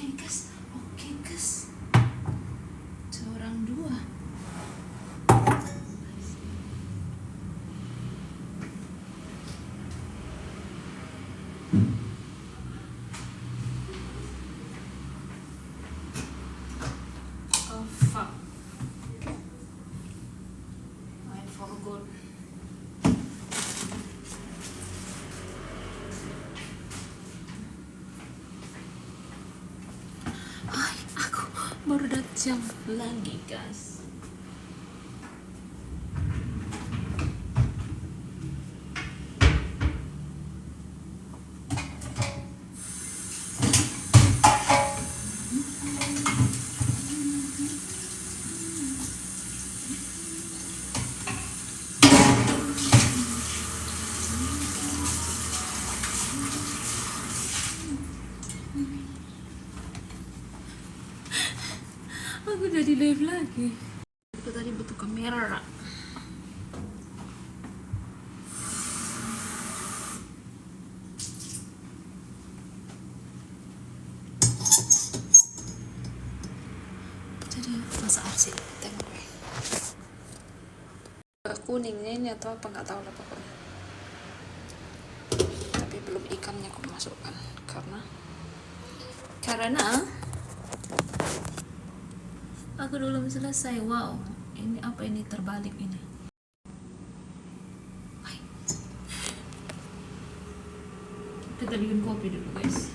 Oke guys, seorang dua. Oh fuck, I forgot. Aku baru datang lagi guys. Aku udah di live lagi. Aku tadi butuh kamera. Jadi masak arsitek. Kuningnya ini atau apa nggak tahu lah pokoknya. Tapi belum ikannya aku masukkan karena aku belum selesai. Wow, ini apa ini terbalik ini? Hai. Kita bikin kopi dulu guys.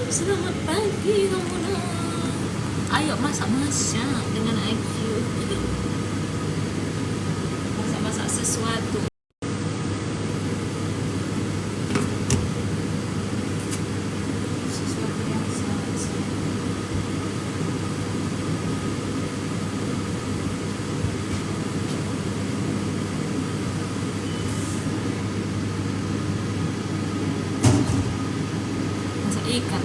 Selamat pagi Ramona. Ayo masak-masak dengan IQ. Masak-masak sesuatu. Sesuatu yang sangat. Masak ikan.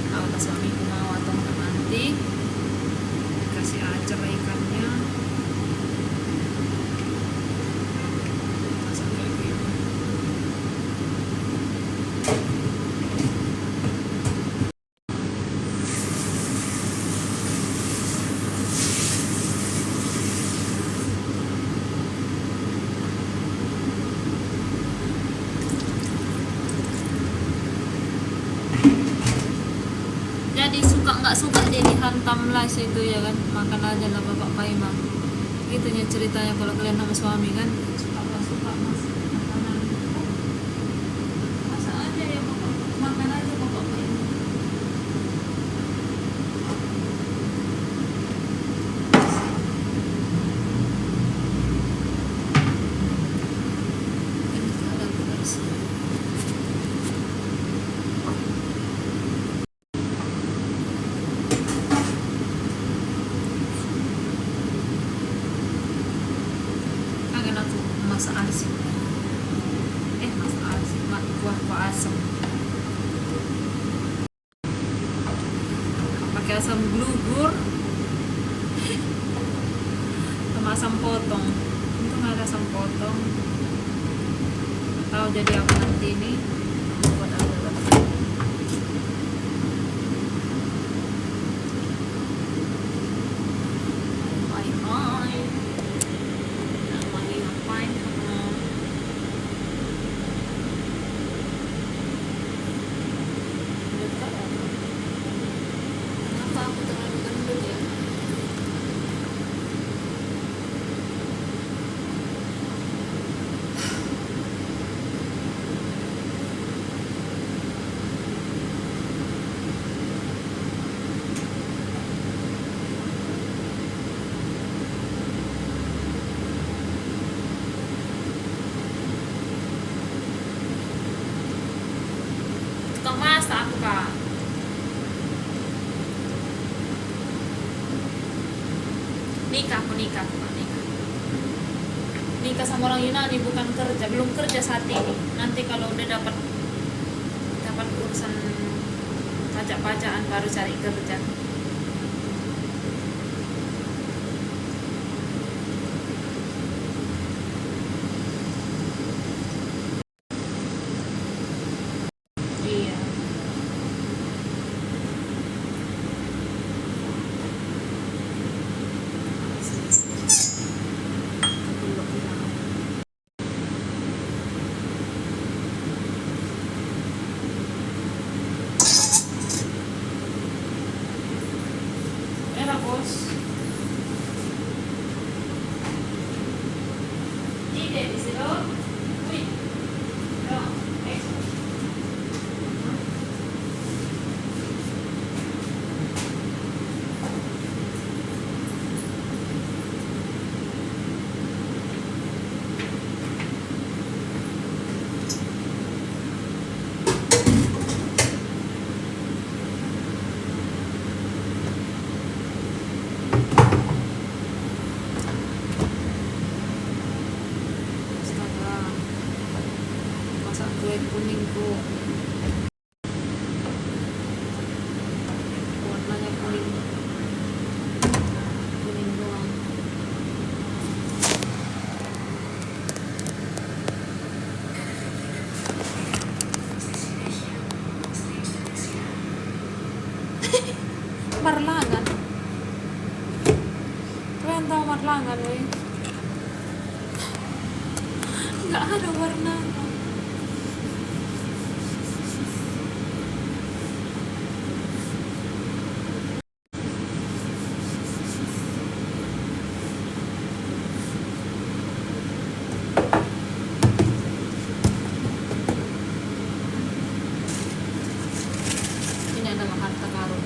Kalau suamiku mau atau nanti kasih ajar ikannya, masak kayak gini. Jadi suka nggak suka dia dihantam lah situ ya kan, makan aja lah bapak Paimang. Gitunya ceritanya kalau kalian sama suami kan, suka nggak suka masak makanan. Masak aja ya bapak, makan aja bapak Paimang. Ini ada guys. tanpa asam, pakai asam blugur sama asam potong. Itu nggak ada asam potong. Tahu jadi apa nanti ini buat apa? Kenapa aku terlalu gendut ya? Tukang masak aku, Kak. Nikah sama orang Yunani, bukan kerja, belum kerja saat ini. Nanti kalau udah dapat urusan pajak-pajakan baru cari kerja. Iya. Merah, Bos. Tidak di situ. Wih. Dong. Astaga. Masak kue kuningku. Warnanya kuning. Kuning doang. Marlangan. Kalian tahu marlangan, weh? Nggak ada warna. Ini adalah harta karun.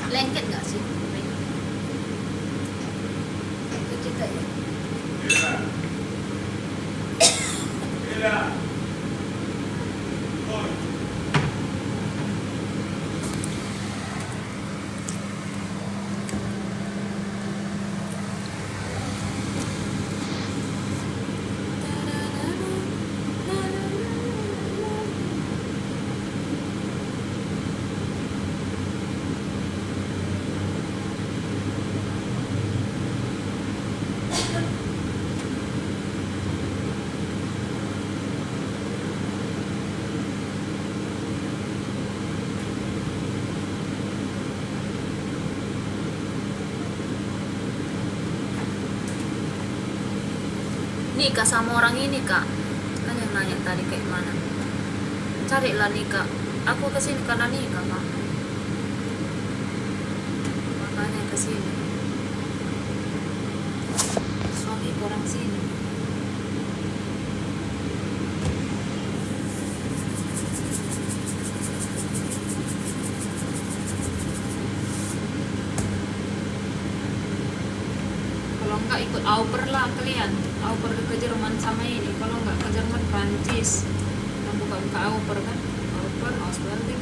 Lengket nggak sih? Kecil ya. Nikah sama orang ini, Kak. Kan yang nanya tadi kayak mana. Carilah nikah Aku kesini karena nikah Kak, makanya kesini. Suami orang sini. Kalau enggak ikut au pair lah kalian, au pair ke Jerman sama ini. Kalau enggak ke Jerman, Prancis yang buka au pair kan, au pair Australia.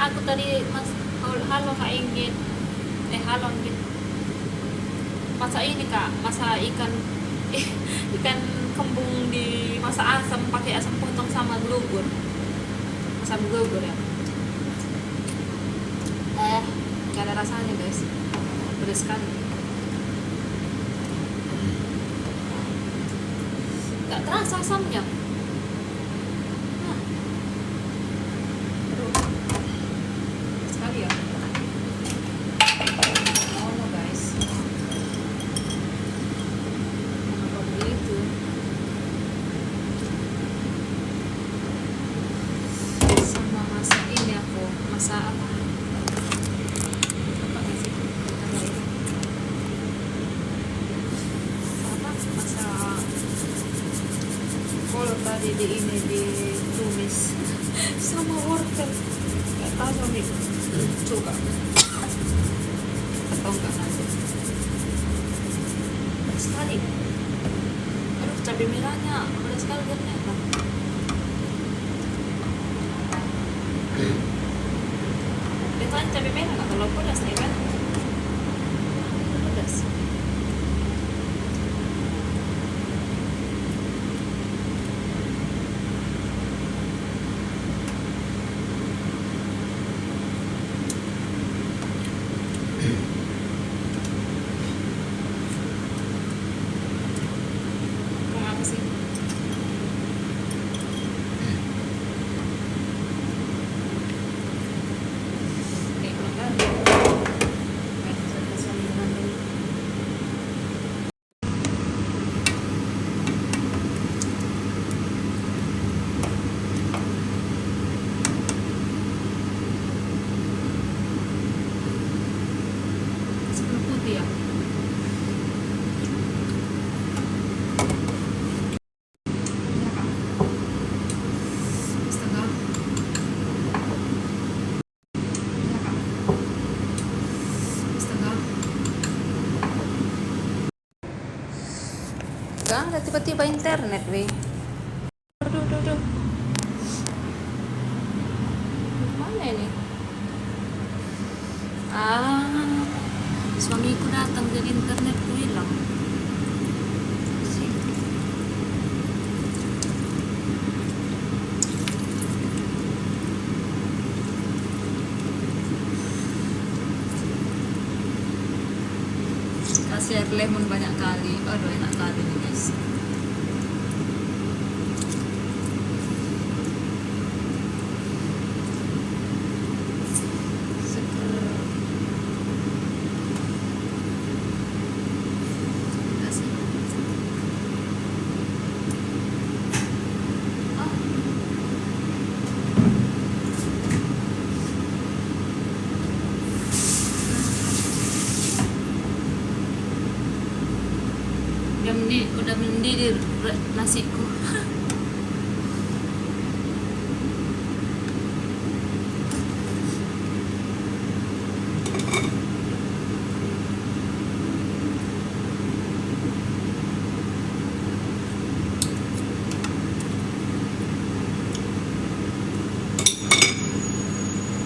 Aku tadi mas, halo Kak Inggit, halo Inggit. Masak ini Kak, masak ikan ikan kembung di masak asam, pakai asam potong sama blugur, asam blugur ya. Gak ada rasanya guys, pedas sekali. Gak terasa asamnya. Masa apa? Apa sih? Apa? Masa kalau tadi di ini ditumis sama wortel. Gak tahu nih. Coba. Atau enggak nanti. Sekali. Aduh, cabai merahnya ada sekali ternyata. Kan cabai merah nggak terlalu pedas nih kan, pedas. Mau apa sih? Ya. Gak ada tiba-tiba internet weh. Aduh. Mana ini? Suamiku datang jadi internetku hilang. Kasih air lemon banyak kali. Aduh enak kali nih guys. Udah mendidih nasiku.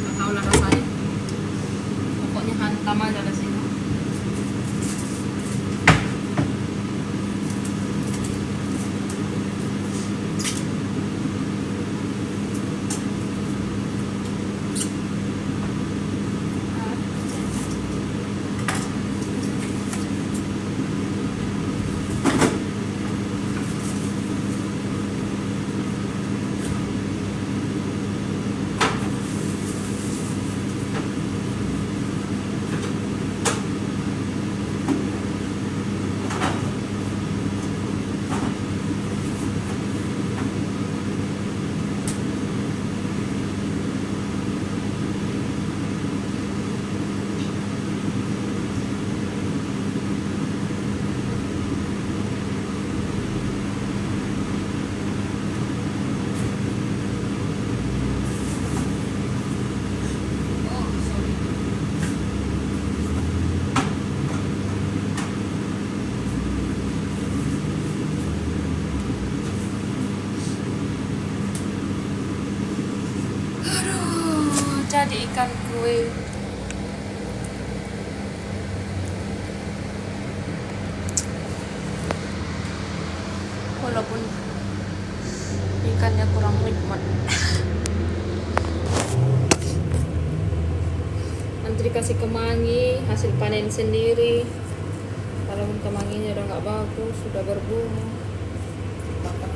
Gak tau lah rasanya, pokoknya hantam aja ke sini. away. Walaupun ikannya kurang nikmat. Nanti dikasih kemangi, hasil panen sendiri. Kalau kemanginya udah nggak bagus, sudah berbunga, bakar.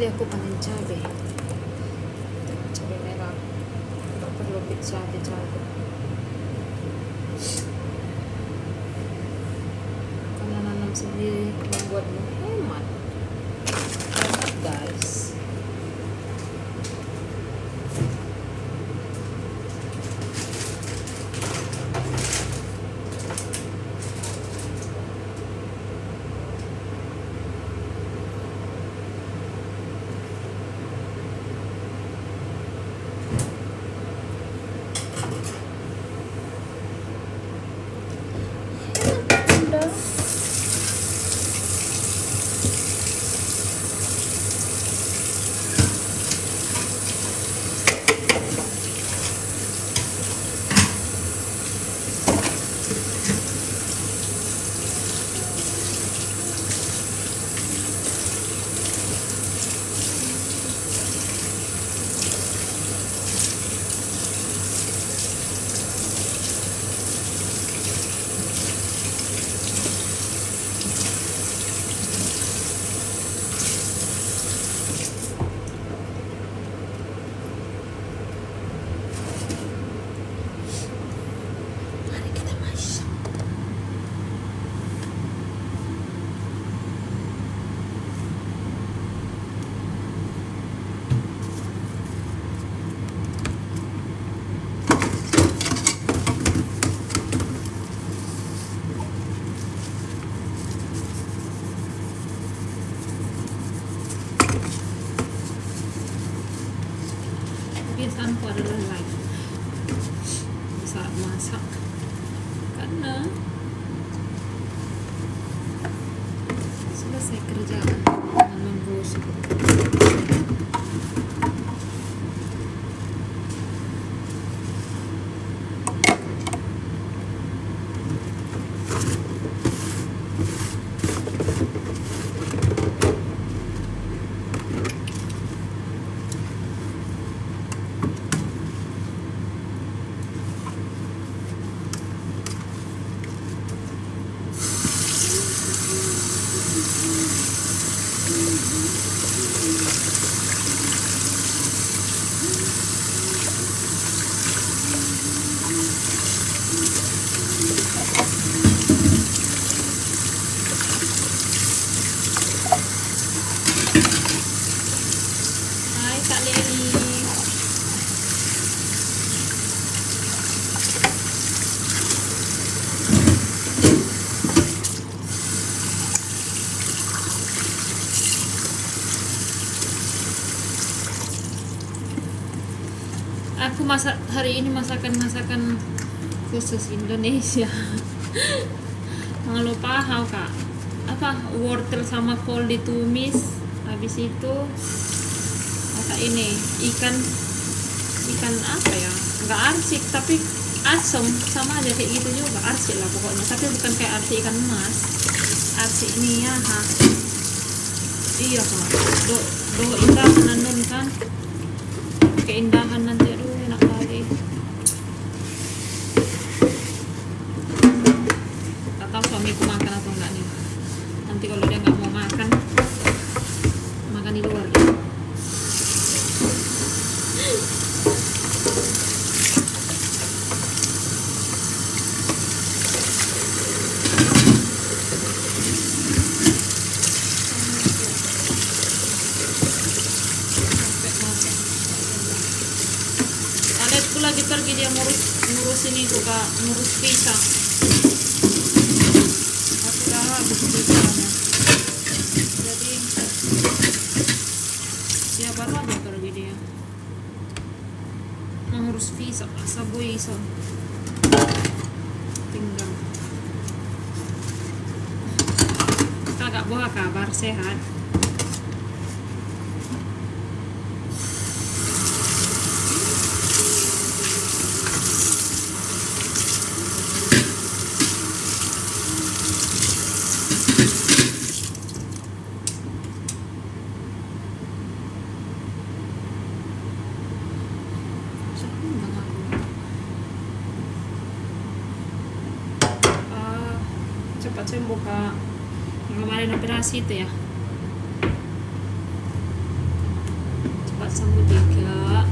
Tadi aku panen cabai merah, nggak perlu cabai karena nanam sendiri membuatmu hemat guys. Kebiasaanku adalah live saat masak karena selesai kerjaan menunggu. Hai Kak Leli. Aku masak hari ini masakan khusus Indonesia. Jangan lupa Kak, wortel sama kol ditumis, habis itu masak ini ikan apa ya, nggak arsik tapi asem, sama aja kayak gitu juga, arsik lah pokoknya, tapi bukan kayak arsik ikan emas, arsik ini ya iya Kak, do indah menanun kan, keindahan nanti, aduh enak kali. Tak tahu suamiku makan atau enggak nih, nanti kalau dia nggak mau makan di luar ya. tadi pergi dia ngurus ini tuh kak, ngurus visa. Aku dah habis visanya. Jadi dia baru aja pergi dia ngurus visa sabui so tinggal. Kagak buah kabar sehat. Cepat sembuh kak, yang kemarin operasi itu ya, cepat sembuh juga.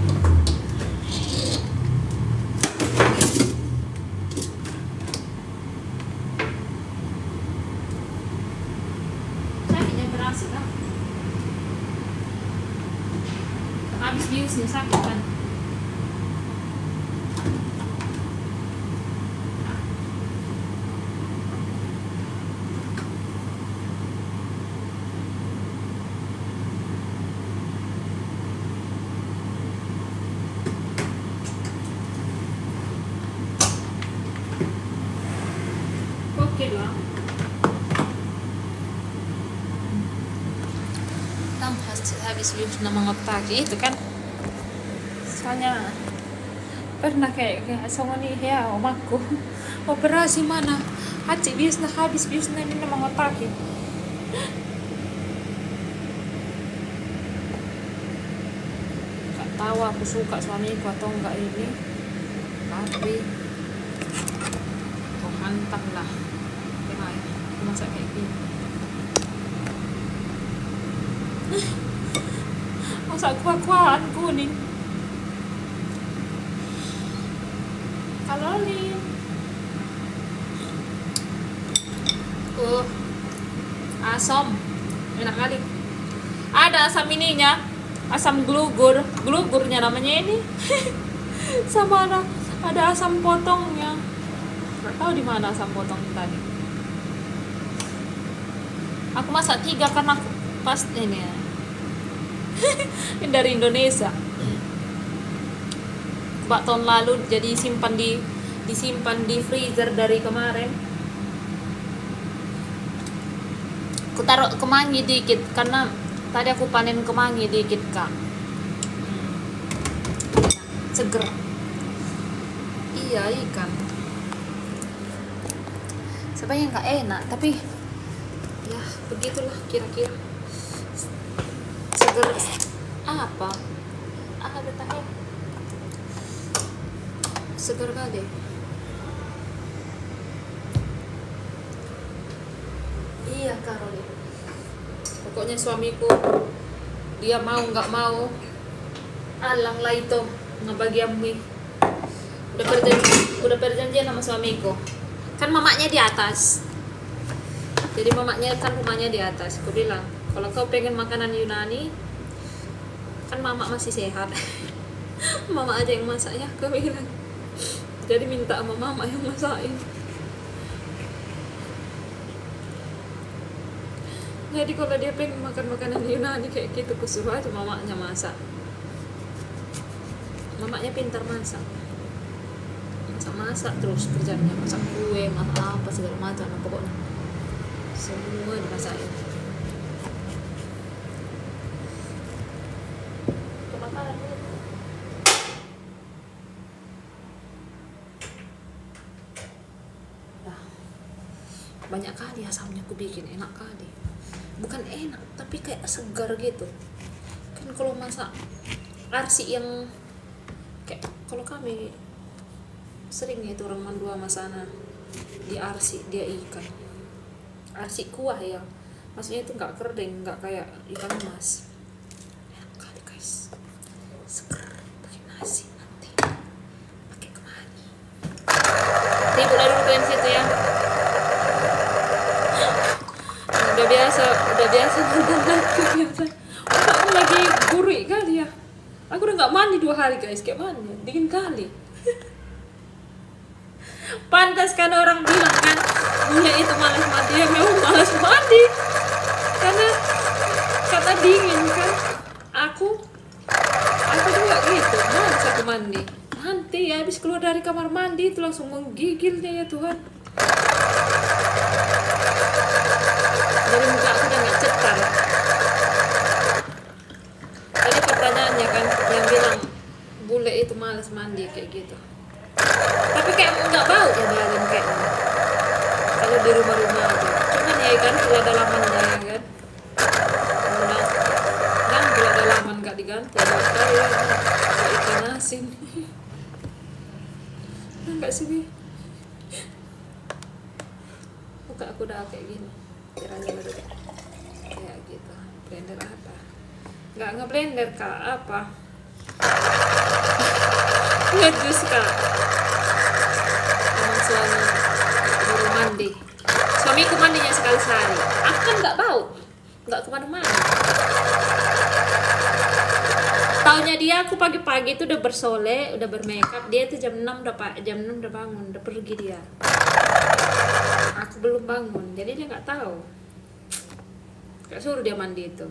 Sakitnya operasi kak, habis biusnya sakit kan. Oke lah. Habis bius nama ngotak itu kan. Soalnya pernah kayak sama nih ya omaku operasi mana haji bius nah habis bius nah ini nama ngotak. Gak tahu aku suka suamiku atau enggak ini, tapi kok mantap lah. Masa kayak gini masa kuah-kuahan kuning kalori asam enak kali. Ada asam ininya, asam glugurnya namanya ini sama ada asam potongnya, nggak tahu di mana asam potong tadi. Aku masak 3 karena aku pas ini ya. Ini dari Indonesia. Bak tahun lalu jadi disimpan di freezer dari kemarin. Aku taruh kemangi dikit karena tadi aku panen kemangi dikit kak. Seger. Iya ikan. Sebenarnya nggak enak tapi ya begitulah kira-kira. Seger apa? Ada tahu. Seger kali. Iya Karoli. Pokoknya suamiku dia mau nggak mau alang lah itu ngebagi mie. Udah perjanjian sama suamiku. Kan mamanya di atas. Jadi mamanya kan rumahnya di atas. Aku bilang, kalau kau pengen makanan Yunani, kan mama masih sehat. Mama aja yang masaknya, aku bilang. Jadi minta sama mama yang masakin. Jadi kalau dia pengen makan makanan Yunani kayak gitu, aku suruh aja mamanya masak. Mamanya pintar masak. Masak terus kerjanya, masak kue, masak apa segala macam, pokoknya semua dimasakin. Nah, banyak kali asamnya aku bikin, enak kali. Bukan enak, tapi kayak segar gitu. Kan kalau masak arsi yang kayak kalau kami sering itu orang mandua masana di arsi dia ikan. Arsi kuah ya, maksudnya itu nggak kering, nggak kayak ikan mas. Enak kali guys, seger pakai nasi nanti pakai kemangi. Ibu lalu kalian situ ya. Udah biasa nonton aku biasa. Aku lagi gurih kali ya. Aku udah nggak mandi 2 hari guys, kayak mana? Dingin kali. Pantas kan orang bilang kan bule itu malas mandi, ya memang malas mandi karena kata dingin kan. Aku juga gitu, malas aku mandi. Nanti ya habis keluar dari kamar mandi itu langsung menggigilnya ya Tuhan. Dari muka aku udah gak cetar. Tadi pertanyaannya kan yang bilang bule itu malas mandi kayak gitu. Tapi kayak nggak bau ya badan kayaknya. Kalau di rumah-rumah aja. Cuman ya kan gula dalamannya ya kan. Nah, kan gula dalaman nggak diganti. Sekali ya, kayak ikan asin. Enggak sih Bi. Muka aku udah kayak gini. Caranya udah kayak gitu. Blender apa? Nggak ngeblender Kak, apa? Ngejus Kak. Emang suami baru mandi. Suamiku mandinya sekali sehari. Aku kan nggak bau, nggak kemana-mana. Taunya dia aku pagi-pagi itu udah bersole, udah bermakeup. Dia tuh jam 6 udah bangun, udah pergi dia. Aku belum bangun, jadi dia nggak tahu. Gak suruh dia mandi itu.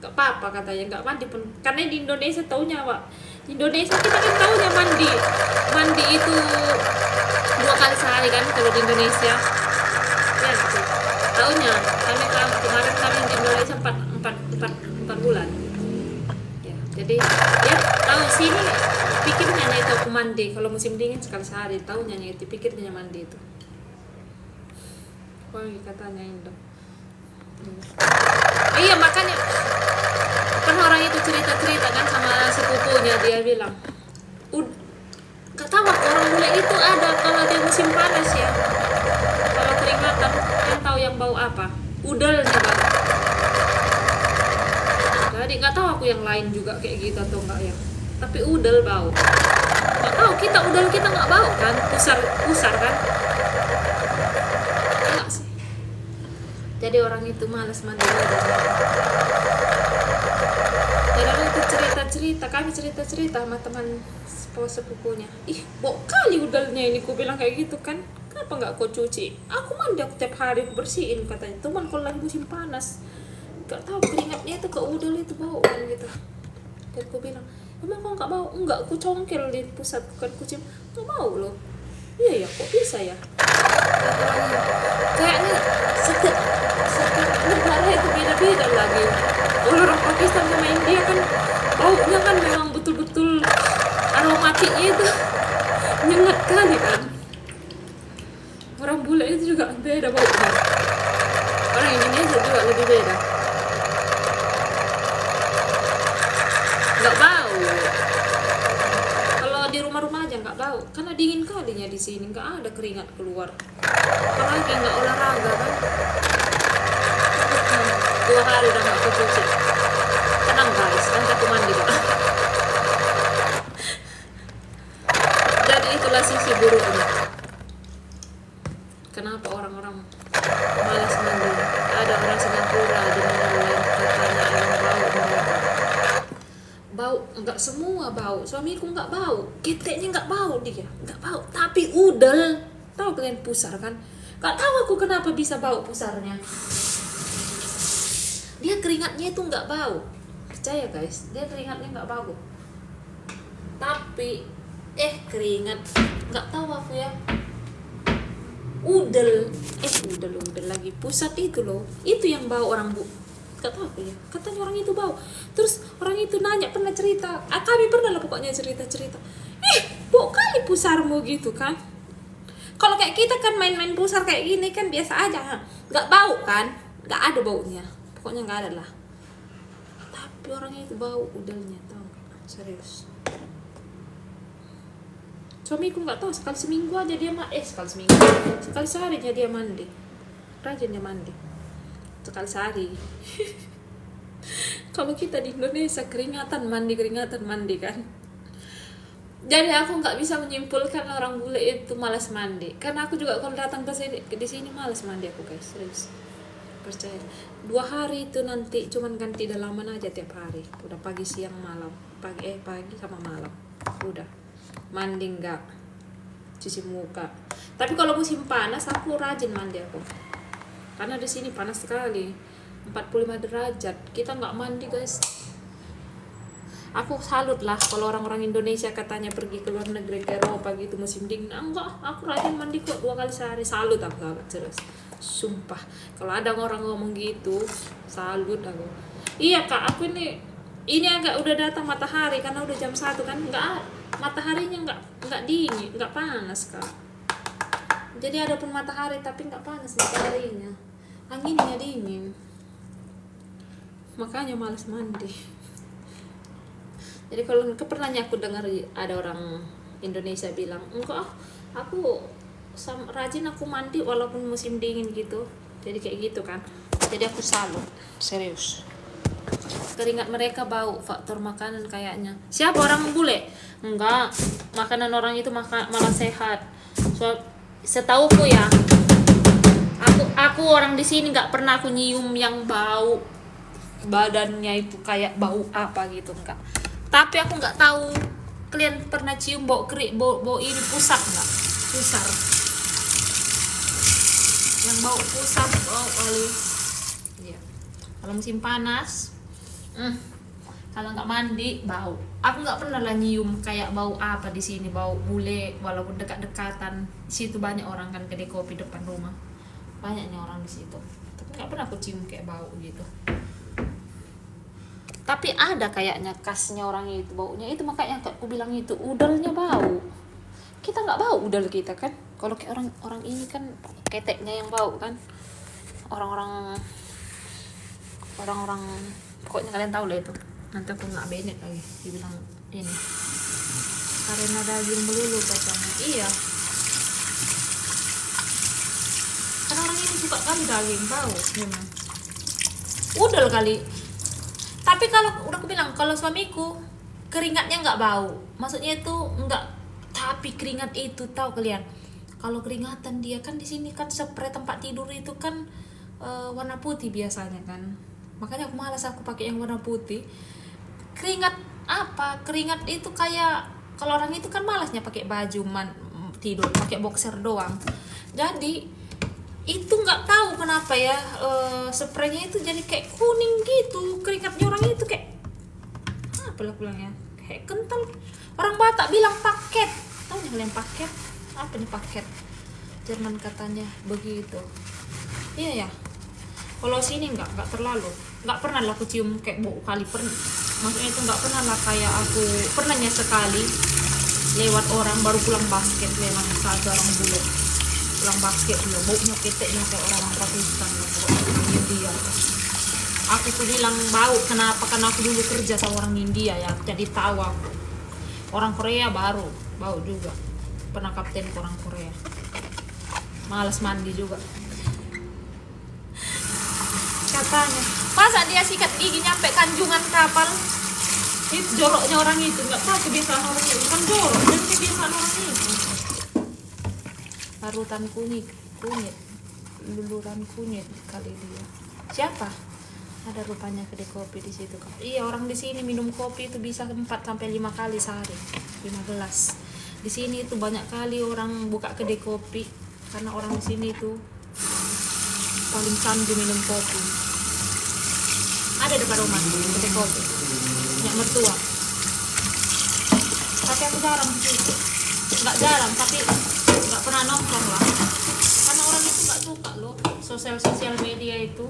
Gak apa-apa katanya, nggak mandi pun. Karena di Indonesia taunya Pak. Di Indonesia kita kan taunya mandi itu 2 kali sehari kan kalau di Indonesia ya gitu. Taunya kemarin kami di Indonesia 4 bulan ya, jadi ya tahu sini pikirnya itu aku mandi kalau musim dingin sekali sehari, taunya itu pikirnya mandi itu. Katanya Indo. Iya makanya kan orang itu cerita kan sama sepupunya, dia bilang gak tahu orang bule itu ada kalau dia musim panas ya, kalau keringatan kan tahu yang bau apa, udelnya bang. Jadi gak tahu aku yang lain juga kayak gitu atau enggak ya, tapi udel bau. Gak tahu kita udel kita nggak bau kan, pusar kan. Enggak sih. Jadi orang itu malas mandi. Padahal itu kami cerita sama teman sepupunya. Ih, bau kali udalnya ini, ku bilang kayak gitu kan. Kenapa nggak kau cuci? Aku mandi aku tiap hari bersihin katanya. Cuman kalau lagi musim panas, nggak tahu keringatnya itu ke udal itu bau kan gitu. Dan ku bilang, emang kau nggak bau? Enggak, aku congkel di pusat kan kucing. Nggak bau loh. Iya ya, kok bisa ya? Kayaknya setiap negara itu beda-beda lagi. Kalau orang Pakistan sama India kan baunya kan memang betul-betul aromatiknya itu nyengat kali kan. Orang bule itu juga beda baunya. Orang Indonesia juga lebih beda. Nggak bau. Kalau di rumah-rumah aja nggak bau, karena dingin kalinya di sini, nggak ada keringat keluar. Apalagi nggak olahraga kan. 2 hari udah nggak cuci. Tenang guys, nanti aku mandi Pak. Jadi itulah sisi buruknya. Kenapa orang-orang malas mandi? Ada orang Singapura di negara lain katanya ada bau, nggak semua bau. Suamiku nggak bau, keteknya nggak bau, dia nggak bau, tapi udel. Tahu kalian pusar kan? Nggak tahu aku kenapa bisa bau pusarnya. Dia keringatnya itu nggak bau, percaya guys, dia keringatnya nggak bau, tapi keringat nggak tahu aku ya, udel lagi pusat itu loh, itu yang bau orang nggak tahu aku ya, katanya orang itu bau. Terus orang itu nanya, pernah cerita, kami pernah lah pokoknya cerita bau kali pusarmu gitu kan. Kalau kayak kita kan main-main pusar kayak gini kan biasa aja, nggak bau kan, nggak ada baunya. Pokoknya nggak ada lah, tapi orangnya itu bau udelnya, tau gak? Serius. Suamiku nggak tahu, sekali seminggu aja dia sekali sehari aja dia mandi, rajin dia mandi sekali sehari. Kalau kita di Indonesia keringatan mandi kan. Jadi aku nggak bisa menyimpulkan orang bule itu malas mandi, karena aku juga kalau datang ke sini di sini malas mandi aku guys, serius. Percaya 2 hari itu nanti cuman ganti dalaman aja tiap hari, udah pagi siang malam, pagi sama malam, udah mandi enggak. cuci muka. Tapi kalau musim panas aku rajin mandi aku, karena di sini panas sekali, 45 derajat. Kita nggak mandi guys. Aku salut lah kalau orang-orang Indonesia katanya pergi ke luar negeri, ke Eropa gitu musim dingin. Enggak, aku rajin mandi kok 2 kali sehari. Salut aku, salut serius. Sumpah, kalau ada orang ngomong gitu, salut aku. Iya kak, aku ini agak udah datang matahari karena udah jam 1 kan, enggak, mataharinya enggak dingin, enggak panas kak. Jadi ada pun matahari tapi enggak panas mataharinya, anginnya dingin, makanya malas mandi. Jadi kalau pernahnya aku dengar ada orang Indonesia bilang, enggak, aku rajin aku mandi walaupun musim dingin gitu. Jadi kayak gitu kan. Jadi aku salut, serius. Keringat mereka bau, faktor makanan kayaknya. Siapa orang bule? Enggak, makanan orang itu malah sehat. Setauku ya, aku orang di sini nggak pernah aku nyium yang bau badannya itu kayak bau apa gitu, enggak. Tapi aku nggak tahu kalian pernah cium bau ini pusat nggak? Pusar. Yang bau pusat, bau kali. Iya. Kalau musim panas, kalau nggak mandi bau. Aku nggak pernah lah nyium kayak bau apa di sini, bau bule walaupun dekat-dekatan. Di situ banyak orang kan, kedai kopi depan rumah. Banyaknya orang di situ. Tapi nggak pernah aku cium kayak bau gitu. Tapi ada kayaknya khasnya orang itu baunya itu, makanya aku bilang itu udalnya bau. Kita nggak bau udal kita kan. Kalau kayak orang ini kan keteknya yang bau kan. Orang-orang pokoknya kalian tahu lah itu. Nanti aku nggak benet lagi dibilang ini karena daging melulu katanya. Iya, karena orang ini suka kali daging bau memang udal kali. Tapi kalau udah aku bilang, kalau suamiku keringatnya nggak bau, maksudnya itu nggak. Tapi keringat itu tahu kalian, kalau keringatan dia kan di sini kan spray tempat tidur itu kan warna putih biasanya kan, makanya aku malas aku pakai yang warna putih. Keringat itu kayak, kalau orang itu kan malasnya pakai baju tidur, pakai boxer doang. Jadi itu nggak tahu kenapa ya, spraynya itu jadi kayak kuning gitu. Keringatnya orang itu kayak apa lah bilangnya, kayak kental. Orang Batak bilang paket, tahu nih kalian paket apa nih? Paket Jerman katanya begitu. Iya ya, kalau sini nggak terlalu, nggak pernah lah aku cium kayak bau kali. Maksudnya itu nggak pernah lah, kayak aku pernahnya sekali lewat orang baru pulang basket, memang satu orang bule pulang basket loh, baunya keteknya kayak orang Pakistan loh, orang India. Aku tuh bilang bau kenapa, karena aku dulu kerja sama orang India ya, jadi tahu aku. Orang Korea baru bau juga, pernah kapten ke orang Korea. Malas mandi juga katanya. Masa dia sikat gigi nyampe kanjungan kapal? Itu joroknya orang itu, nggak tahu kebiasaan orang itu, bukan jorok dan kebiasaan orang itu. Larutan kunyit, luluran kunyit kali dia. Siapa? Ada rupanya kedai kopi di situ. Iya, orang di sini minum kopi itu bisa 4 sampai 5 kali sehari, 5 gelas. Di sini itu banyak kali orang buka kedai kopi karena orang di sini itu paling candu minum kopi. Ada depan rumah kedai kopi, banyak mertua. Tapi aku jarang di situ. Nggak jarang, tapi nggak pernah nongkrong lah. Karena orang itu nggak suka loh sosial media itu.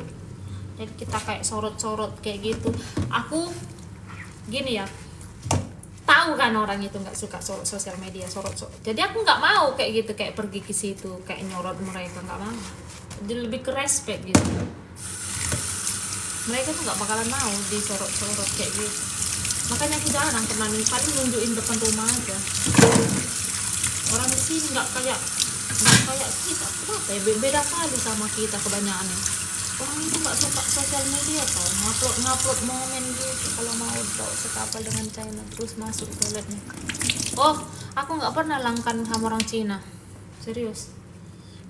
Jadi kita kayak sorot-sorot kayak gitu. Aku gini ya, tahu kan orang itu nggak suka sosial media, sorot-sorot. Jadi aku nggak mau kayak gitu, kayak pergi ke situ kayak nyorot mereka, nggak mau. Jadi lebih ke respect gitu. Mereka tuh nggak bakalan mau disorot-sorot kayak gitu. Makanya aku jarang pernah, paling nunjukin depan rumah aja. Orang di sini nggak kayak kita, kenapa ya, beda kali sama kita kebanyakan. Orang itu nggak suka sosial media tau, ngupload momen gitu kalau mau bawa sekapal dengan China terus masuk toiletnya. Oh, aku nggak pernah langkan sama orang Cina, serius.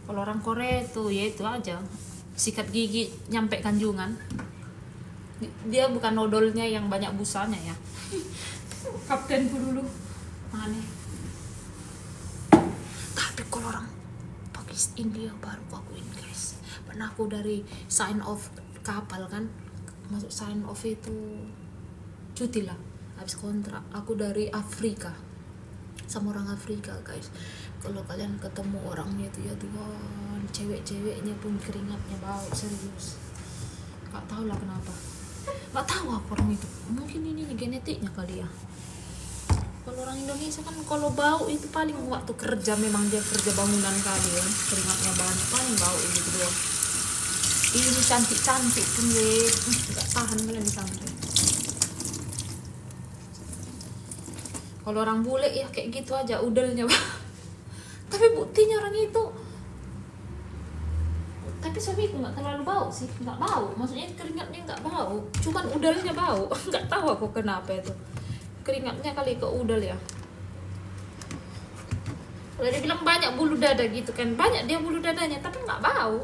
Kalau orang Korea itu ya itu aja, sikat gigi nyampe kanjungan. Dia bukan odolnya yang banyak busanya ya. Kaptenku dulu aneh. orang Pakistan India baru akuin guys. Pernah aku dari sign off kapal kan, masuk sign off itu cuti lah habis kontrak. Aku dari Afrika sama orang Afrika guys. Kalau kalian ketemu orangnya itu ya Tuhan, cewek-ceweknya pun keringatnya bau serius. Gak tahu lah kenapa, gak tahu aku orang itu, mungkin ini genetiknya kali ya. Kalau orang Indonesia kan kalau bau itu paling waktu kerja, memang dia kerja bangunan kali ya, keringatnya banyak, paling bau gitu doang. Ini cantik-cantik pun nggak tahan kalian di sampai. Kalau orang bule ya kayak gitu aja udelnya. Tapi buktinya orang itu, tapi suamiku nggak terlalu bau sih, nggak bau, maksudnya keringatnya nggak bau, cuman udelnya bau. Nggak tahu aku kenapa itu, keringatnya kali ke udel ya. Kalau dia bilang banyak bulu dada gitu kan, banyak dia bulu dadanya tapi nggak bau,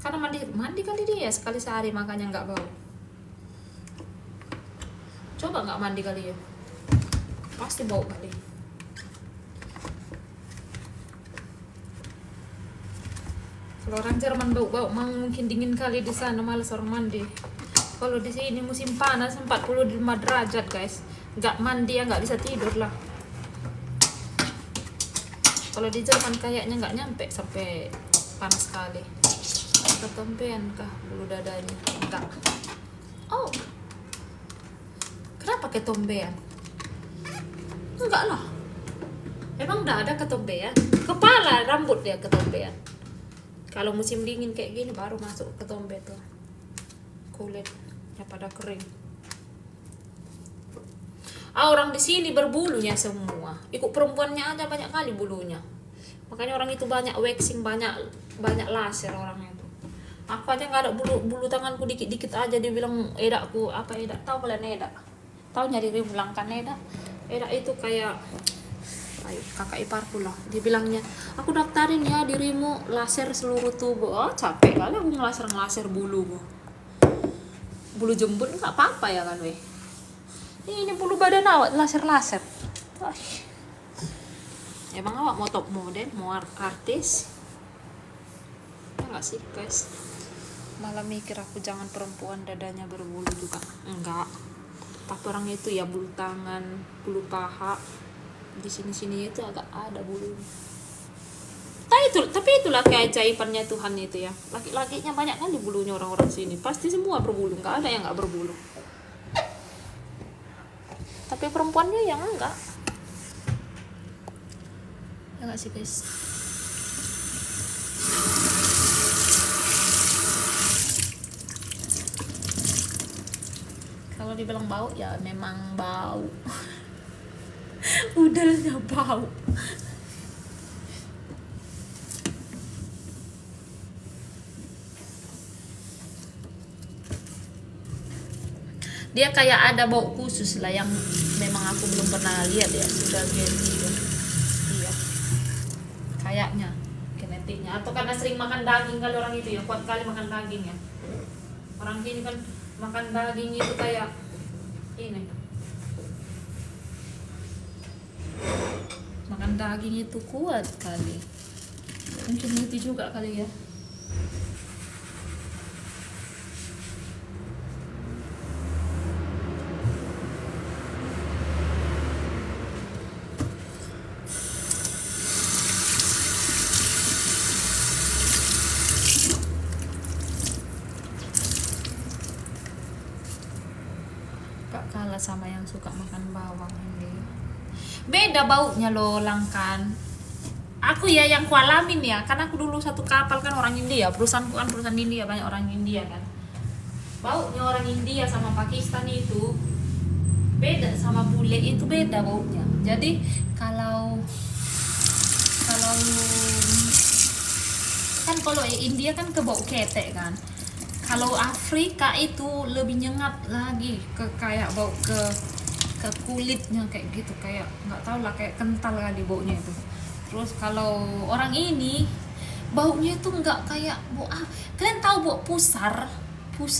karena mandi kali dia sekali sehari makanya nggak bau. Coba nggak mandi kali ya, pasti bau kali. Kalau orang Jerman bau-bau, mungkin dingin kali di sana, malas orang mandi. Kalau di sini musim panas 45 derajat guys, nggak mandi ya nggak bisa tidur lah. Kalau di Jerman kayaknya nggak nyampe sampai panas sekali. Ketompean kah bulu dadanya? Enggak. Oh, kenapa ketombean? Enggak lah, emang udah ada ketombean. Kepala rambut dia ketombean. Kalau musim dingin kayak gini baru masuk ketombe tuh, kulitnya pada kering. Orang di sini berbulunya semua, ikut perempuannya aja banyak kali bulunya, makanya orang itu banyak waxing, banyak laser orangnya itu. Aku aja nggak ada bulu tanganku dikit aja, dia bilang edakku apa, edak tahu kalian edak? Tahu nyari rimulang kan edak? Edak itu kayak kakak iparku lah, dia bilangnya aku daftarin ya dirimu laser seluruh tubuh. Oh capek kali aku ngelaser bulu jembut, nggak apa-apa ya kan weh, ini bulu badan awak laser. Wah, emang awak mau top model, mau artis ya nggak sih guys? Malah mikir aku jangan perempuan dadanya berbulu juga enggak, tapi orang itu ya bulu tangan, bulu paha di sini itu agak ada bulu. Tapi itulah keajaibannya Tuhan itu ya. Laki-lakinya banyak kan di bulunya orang-orang sini. Pasti semua berbulu, nggak ada yang nggak berbulu. Tapi perempuannya yang enggak. Ya nggak sih guys? Kalau dibilang bau ya memang bau. Udelnya bau. Dia kayak ada bau khusus lah yang memang aku belum pernah lihat ya, sudah ganti ya. Iya, kayaknya genetiknya, atau karena sering makan daging kali orang itu ya, kuat kali makan daging ya. Orang sini kan makan daging itu kayak ini, makan daging itu kuat kali, mungkin itu juga kali ya. Gak kalah sama yang suka makan bawang ini. Beda baunya loh langkan. Aku ya yang kualamin ya, karena aku dulu satu kapal kan orang India, perusahaanku kan perusahaan India, banyak orang India kan. Baunya orang India sama Pakistan itu beda, sama bule itu beda baunya. Jadi kalau kan kalau India kan ke bau ketek kan. Kalau Afrika itu lebih nyengat lagi, ke kayak bau ke kulitnya kayak gitu, kayak nggak tahu lah, kayak kental kali baunya itu. Terus kalau orang ini baunya itu nggak kayak bau kalian tahu bau pusar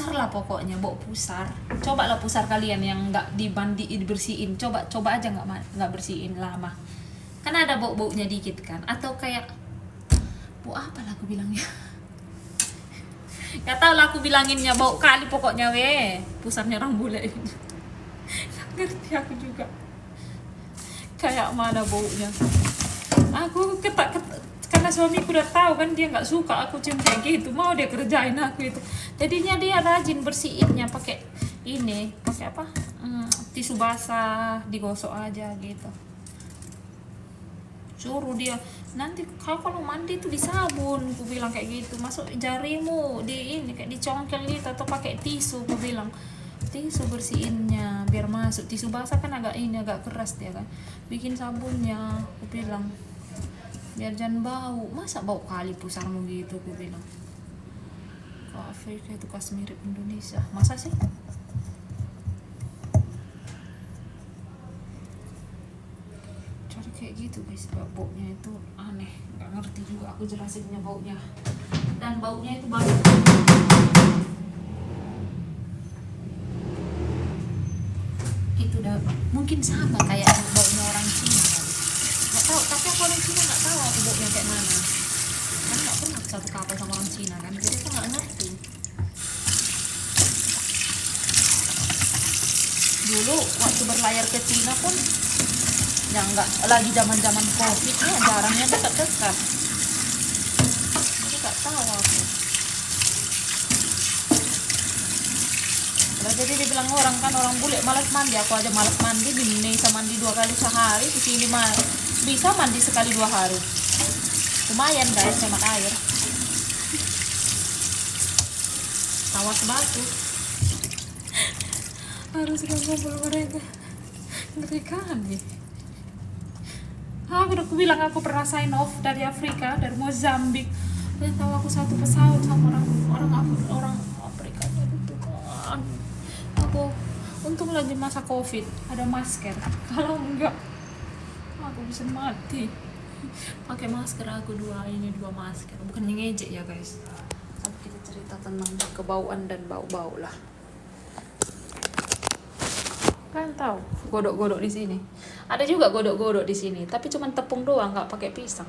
lah pokoknya, bau pusar. Coba lah pusar kalian yang nggak dibersihin, coba aja nggak bersihin lama, kan ada bau-baunya dikit kan, atau kayak bau apa lah aku bilangnya. Gak tau lah aku bilanginnya, bau kali pokoknya pusatnya orang bule ini. Gak ngerti aku juga kayak mana baunya. Aku karena suamiku udah tahu kan, dia nggak suka aku cium kayak gitu, mau dia kerjain aku itu. Jadinya dia rajin bersihinnya pakai ini, pakai apa, tisu basah, digosok aja gitu. Suruh dia, nanti kalau mandi tuh disabun, aku bilang kayak gitu. Masuk jarimu di ini kayak dicongkel gitu, atau pakai tisu, aku bilang tisu bersihinnya biar masuk. Tisu basah kan agak keras dia kan, bikin sabunnya, aku bilang biar jangan bau. Masa bau kali pusarmu gitu, aku bilang. Ke Afrika itu kas mirip Indonesia, masa sih? Cari kayak gitu guys, baunya itu aneh, nggak ngerti juga aku jelasinnya baunya. Dan baunya itu banyak. Itu udah mungkin sama kayak baunya orang Cina kali. Nggak tahu, tapi aku orang Cina nggak tahu aku baunya kayak mana. Kan nggak pernah satu kapal sama orang Cina kan, jadi aku nggak ngerti. Dulu waktu berlayar ke Cina pun ya nggak lagi zaman COVID ya, jarangnya dekat-dekat. Jadi nggak tahu aku. Jadi dibilang orang kan, orang bule malas mandi. Aku aja malas mandi, di Indonesia mandi 2 kali sehari, di sini bisa mandi sekali 2 hari. Lumayan guys, hemat air. Tawas batu. Harus ngumpul mereka. Ngeri kan nih. Aku udah bilang aku pernah sign off dari Afrika, dari Mozambik. Dan tahu aku satu pesawat sama orang Afrikanya gitu. Aku untung lagi masa COVID ada masker. Kalau enggak aku bisa mati. Pakai masker aku dua masker. Bukan ngejek ya guys. Tapi kita cerita tentang kebauan dan bau-bau lah. Kan tahu godok-godok di sini. Ada juga godok-godok di sini, tapi cuma tepung doang, nggak pakai pisang.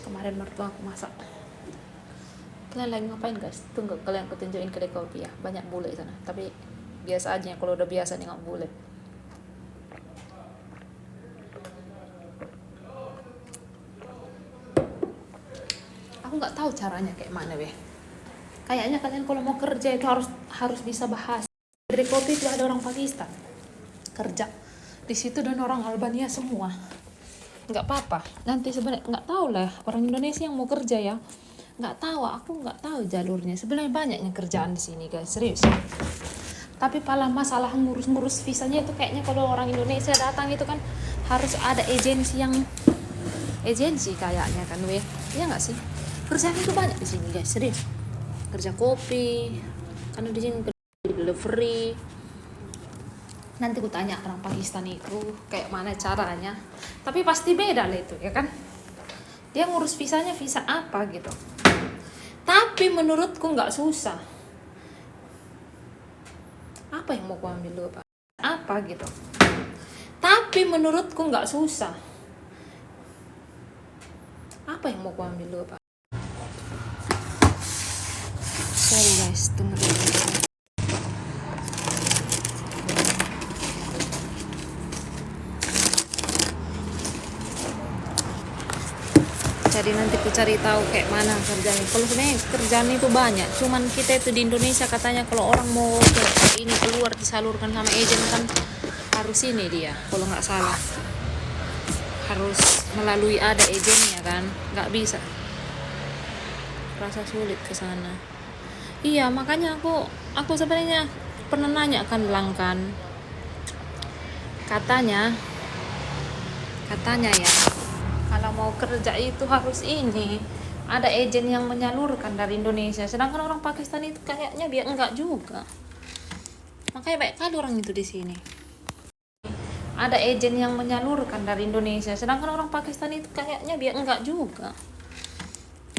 Kemarin mertua aku masak. Kalian lagi ngapain guys? Tunggu kalian aku tunjukin kedai kopi ya. Banyak bule sana, tapi biasa aja kalau udah biasa nengok bule. Aku nggak tahu caranya kayak mana Kayaknya kalian kalau mau kerja itu harus bisa bahasa. Kedai kopi itu ada orang Pakistan kerja di situ dan orang Albania semua. Nggak apa-apa. Nanti sebenarnya nggak tahu lah orang Indonesia yang mau kerja ya. Nggak tahu, aku nggak tahu jalurnya. Sebenarnya banyaknya kerjaan di sini guys, serius. Tapi pala masalah ngurus visanya itu kayaknya kalau orang Indonesia datang itu kan harus ada agensi kayaknya kan iya nggak sih? Kerjaan itu banyak di sini guys, serius. Kerja kopi, karena di sini delivery. Nanti ku tanya orang Pakistan itu kayak mana caranya. Tapi pasti beda lah itu ya kan. Dia ngurus visanya visa apa gitu. Tapi menurutku nggak susah. Apa yang mau ku ambil dulu Pak? Apa gitu. Tapi menurutku nggak susah. Apa yang mau ku ambil dulu Pak? Sorry guys, tunggu dulu. Jadi nanti ku cari tahu kayak mana kerjanya. Kalau sebenarnya kerjaan itu banyak, cuman kita itu di Indonesia katanya kalau orang mau ke ini keluar disalurkan sama agen kan harus ini dia, kalau nggak salah harus melalui ada agennya kan, nggak bisa. Rasa sulit ke sana. Iya makanya aku sebenarnya pernah nanya kan Langkan, katanya ya. Kalau mau kerja itu harus ini ada agen yang menyalurkan dari Indonesia, sedangkan orang Pakistan itu kayaknya dia enggak juga. Makanya banyak kali orang itu di sini. Ada agen yang menyalurkan dari Indonesia, sedangkan orang Pakistan itu kayaknya dia enggak juga.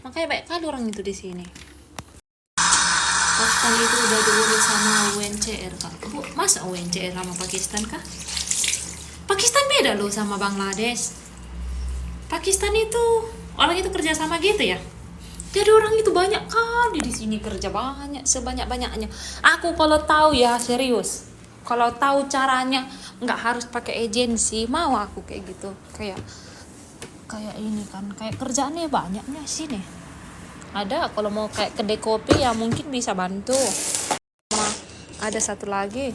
Makanya banyak kali orang itu di sini. Pakistan itu udah diurus sama UNCR kan? Masa UNCR sama Pakistan kah? Pakistan beda loh sama Bangladesh. Pakistan itu orang itu kerja sama gitu ya. Jadi orang itu banyak kali di sini kerja, banyak, sebanyak-banyaknya. Aku kalau tahu ya, serius, kalau tahu caranya nggak harus pakai agensi, mau aku kayak gitu. Kayak ini kan, kayak kerjaannya banyaknya sini. Ada kalau mau kayak kedai kopi ya mungkin bisa bantu. Ada satu lagi,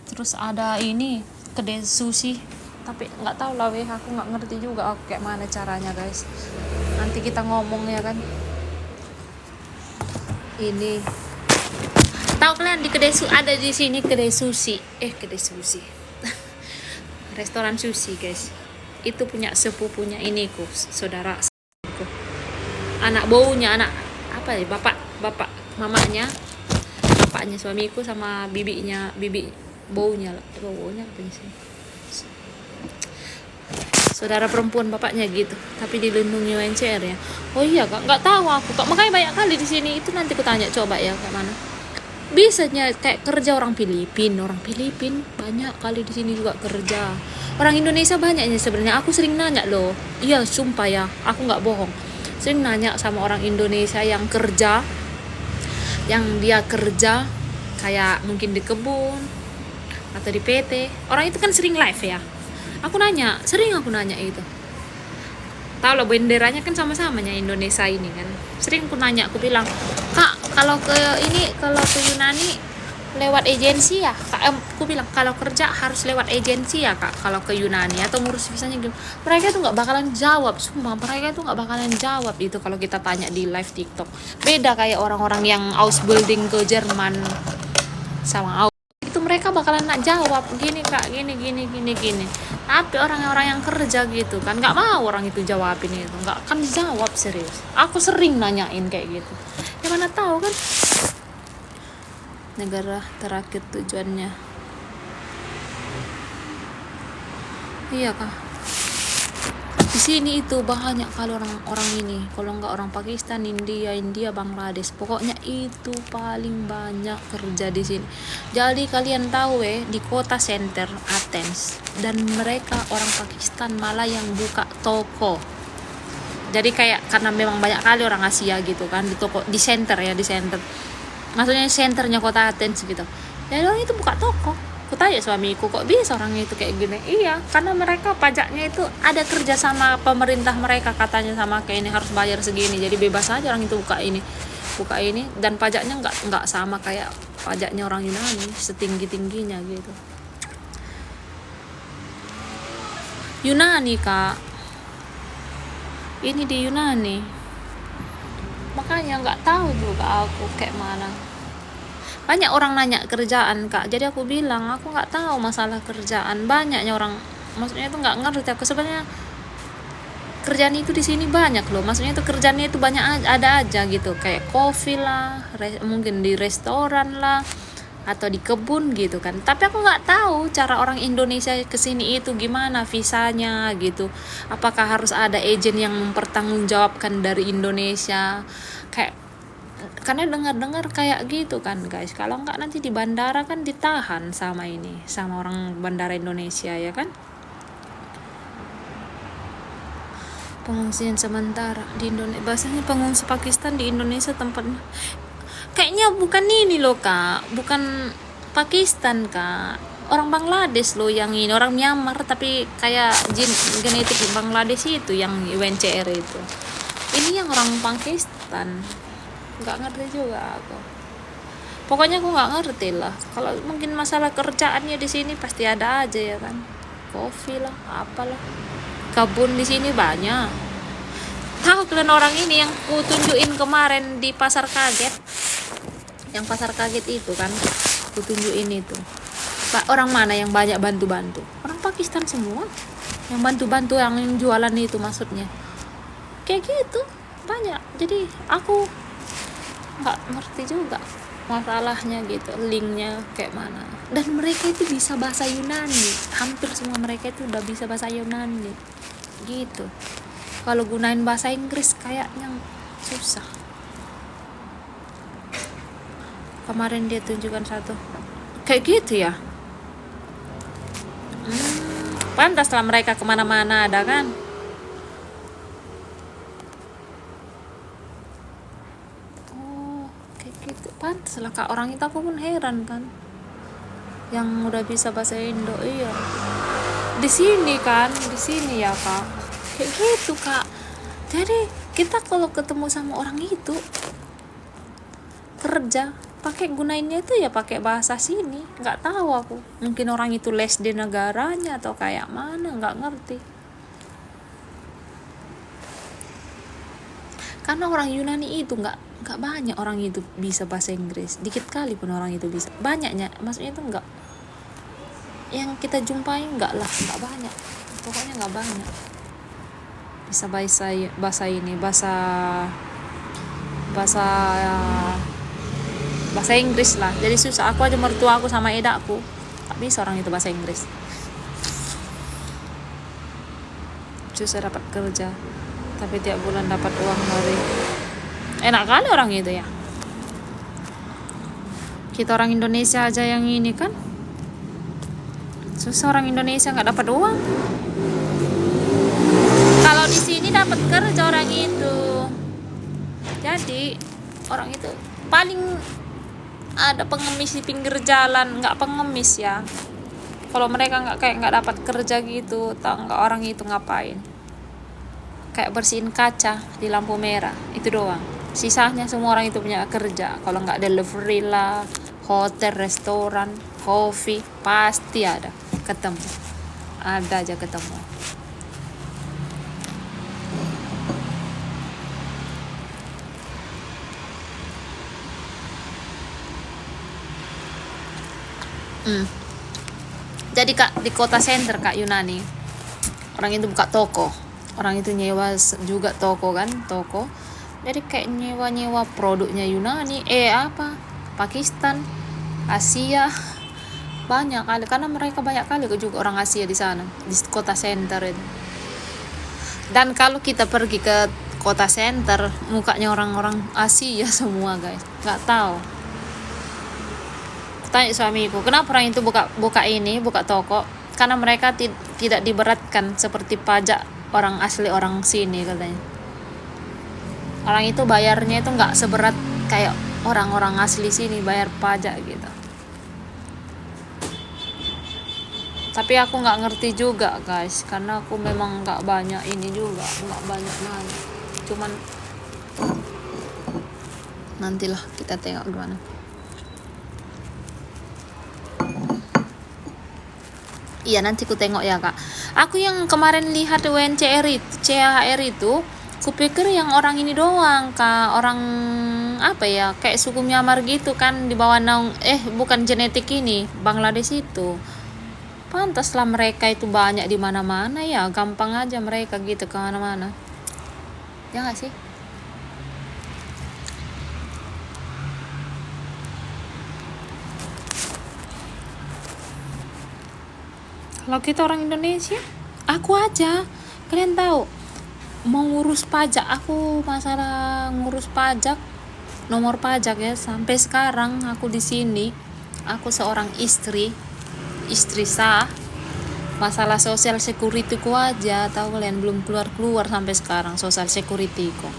terus ada ini kedai sushi, tapi nggak tahu lah aku nggak ngerti juga aku kayak mana caranya guys. Nanti kita ngomong ya kan. Ini tahu kalian di kedai ada di sini kedai sushi, kedai sushi restoran sushi guys. Itu punya sepupunya iniku, saudara aku, anak baunya, anak apa ya, bapak mamanya, bapaknya suamiku sama bibi baunya apa sih, saudara perempuan bapaknya gitu, tapi dilindungi UNHCR ya. Oh iya kak, nggak tahu aku kak, makanya banyak kali di sini. Itu nanti ku tanya coba ya kayak mana bisanya kayak kerja orang Filipina banyak kali di sini juga kerja. Orang Indonesia banyaknya sebenarnya. Aku sering nanya loh, iya sumpah ya, aku nggak bohong, sering nanya sama orang Indonesia yang kerja, yang dia kerja kayak mungkin di kebun atau di PT. Orang itu kan sering live ya. Sering aku nanya itu. Tahu lah benderanya kan sama-samanya Indonesia ini kan. Sering aku nanya, aku bilang, "Kak, kalau ke Yunani lewat agensi ya?" Aku bilang, "Kalau kerja harus lewat agensi ya, Kak, kalau ke Yunani atau ngurus visanya gitu." Mereka tuh enggak bakalan jawab, sumpah. Mereka tuh enggak bakalan jawab itu kalau kita tanya di live TikTok. Beda kayak orang-orang yang Ausbildung ke Jerman sama itu, mereka bakalan nak jawab gini kak, gini. Tapi orang-orang yang kerja gitu kan nggak mau orang itu jawabin itu, nggak akan dijawab, serius. Aku sering nanyain kayak gitu. Ya mana tahu kan negara terakhir tujuannya. Iya kak, di sini itu banyak kalau orang ini, kalau nggak orang Pakistan, India, Bangladesh, pokoknya itu paling banyak kerja di sini. Jadi kalian tahu di kota center Athens, dan mereka orang Pakistan malah yang buka toko. Jadi kayak karena memang banyak kali orang Asia gitu kan di toko, di center, maksudnya centernya kota Athens gitu. Jadi orang itu buka toko. Aku tanya suamiku, kok bisa orang itu kayak gini? Iya, karena mereka pajaknya itu ada kerja sama pemerintah mereka katanya, sama kayak ini harus bayar segini. Jadi bebas aja orang itu buka ini, dan pajaknya nggak sama kayak pajaknya orang Yunani, setinggi-tingginya gitu. Yunani kak, ini di Yunani, makanya nggak tahu juga aku kayak mana. Banyak orang nanya kerjaan kak, jadi aku bilang aku nggak tahu masalah kerjaan. Banyaknya orang, maksudnya itu nggak ngerti aku sebenarnya. Kerjaan itu di sini banyak loh, maksudnya itu kerjaannya itu banyak, ada aja gitu, kayak kopi lah, mungkin di restoran lah, atau di kebun gitu kan. Tapi aku nggak tahu cara orang Indonesia kesini itu gimana visanya gitu. Apakah harus ada agen yang mempertanggungjawabkan dari Indonesia, kayak karena dengar kayak gitu kan guys. Kalau enggak nanti di bandara kan ditahan sama orang bandara Indonesia ya kan. Pengungsian sementara di Indonesia, bahasanya pengungsi Pakistan di Indonesia tempatnya kayaknya bukan ini loh kak, bukan Pakistan kak, orang Bangladesh loh yang ini, orang Myanmar tapi kayak genetik Bangladesh itu yang UNHCR itu. Ini yang orang Pakistan. Nggak ngerti juga aku, pokoknya aku nggak ngerti lah. Kalau mungkin masalah kerjaannya di sini pasti ada aja ya kan, kopi lah, apalah, kebun di sini banyak. Tahu kalian orang ini yang ku tunjukin kemarin di pasar kaget, yang pasar kaget itu kan ku tunjukin itu, Pak, orang mana yang banyak bantu-bantu? Orang Pakistan semua yang bantu-bantu, yang jualan itu, maksudnya kayak gitu banyak. Jadi aku nggak ngerti juga masalahnya gitu, linknya kayak mana. Dan mereka itu bisa bahasa Yunani, hampir semua mereka itu udah bisa bahasa Yunani gitu. Kalau gunain bahasa Inggris kayaknya susah. Kemarin dia tunjukkan satu kayak gitu ya. Pantaslah mereka kemana-mana ada kan. Oh kayak gitu, pantaslah Kak. Orang itu aku pun heran kan, yang udah bisa bahasa Indo. Iya, di sini kan, di sini ya Kak, kayak gitu Kak. Jadi kita kalau ketemu sama orang itu kerja, pakai gunainnya itu ya pakai bahasa sini. Nggak tahu aku, mungkin orang itu les di negaranya atau kayak mana, nggak ngerti. Karena orang Yunani itu nggak banyak orang itu bisa bahasa Inggris, dikit kali pun orang itu bisa. Banyaknya maksudnya itu nggak, yang kita jumpai nggak banyak, pokoknya nggak banyak bisa bahasa ini, bahasa Inggris lah. Jadi susah. Aku aja mertua aku sama edaku tak bisa orang itu bahasa Inggris, susah dapat kerja, tapi tiap bulan dapat uang dari. Enak kali orang itu ya. Kita orang Indonesia aja yang ini kan susah, orang Indonesia nggak dapat uang. Kalau di sini dapat kerja orang itu. Jadi orang itu paling ada pengemis di pinggir jalan, nggak pengemis ya. Kalau mereka nggak dapat kerja gitu, tau nggak orang itu ngapain? Kayak bersihin kaca di lampu merah, itu doang. Sisanya semua orang itu punya kerja. Kalau nggak delivery lah, hotel, restoran, coffee, pasti ada ketemu. Ada aja ketemu. Jadi Kak, di kota center Kak Yunani, orang itu buka toko. Orang itu nyewa juga toko kan, toko. Jadi kayak nyewa produknya Yunani, Pakistan, Asia. Banyak kali, karena mereka banyak kali juga orang Asia di sana, di kota center itu. Dan kalau kita pergi ke kota center, mukanya orang-orang Asia semua guys, nggak tahu. Tanya suamiku, kenapa orang itu buka toko? Karena mereka tidak diberatkan seperti pajak orang asli orang sini katanya. Orang itu bayarnya itu nggak seberat kayak orang-orang asli sini bayar pajak gitu. Tapi aku nggak ngerti juga guys, karena aku memang nggak banyak ini juga, nggak banyak nanya. Cuman nantilah kita tengok gimana. Iya nanti ku tengok ya Kak. Aku yang kemarin lihat CHR itu, kupikir yang orang ini doang Kak. Orang apa ya, kayak suku Myanmar gitu kan, di bawah naung bukan genetik ini, Bangladesh itu. Pantaslah mereka itu banyak di mana-mana ya, gampang aja mereka gitu ke mana-mana. Ya nggak sih? Kalau kita orang Indonesia, aku aja, kalian tahu, mau ngurus pajak, aku masalah ngurus pajak, nomor pajak ya, sampai sekarang aku di sini, aku seorang istri sah, masalah sosial security ku aja, tahu kalian, belum keluar sampai sekarang sosial security ku.